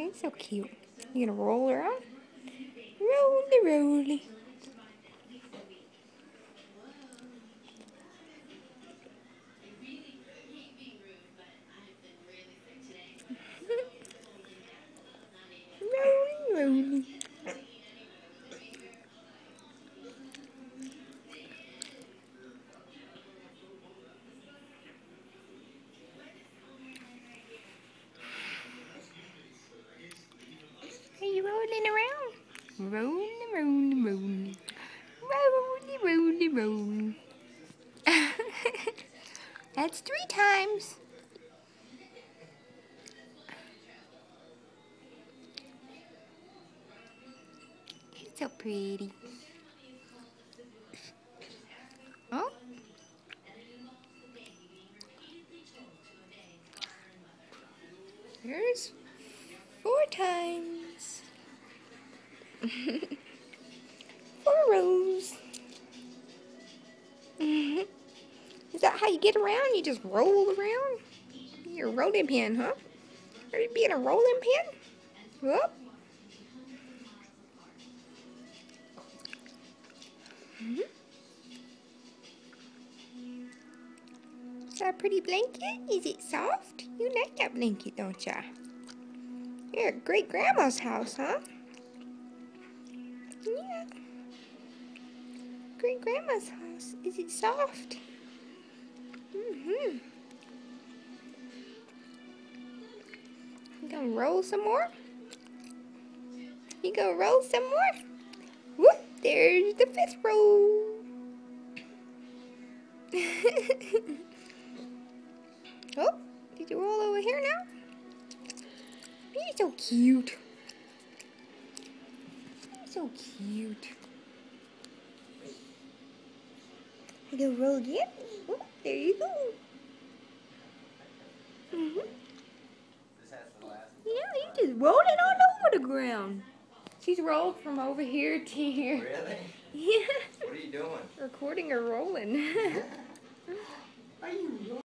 He's so cute. You gonna roll around? Roly, roly. Roly, roly. Are you rolling around? Rolling, rolling, rolling. Roly, roly, roly. That's 3 times. It's so pretty. Oh. There's 4 times. 4 rows. Is that how you get around? You just roll around? You're a rolling pin, huh? Are you being a rolling pin? Whoop. Is that a pretty blanket? Is it soft? You like that blanket, don't ya? You're at great grandma's house, huh? Yeah. Great grandma's house. Is it soft? You gonna roll some more? You gonna roll some more? Whoop! There's the 5th roll. Oh, did you roll over here now? You're so cute. You're so cute. You gonna roll again? Oh, there you go. Yeah, you just rolled it all over the ground. She's rolled from over here to here. Really? Yeah. What are you doing? Recording her rolling. Are you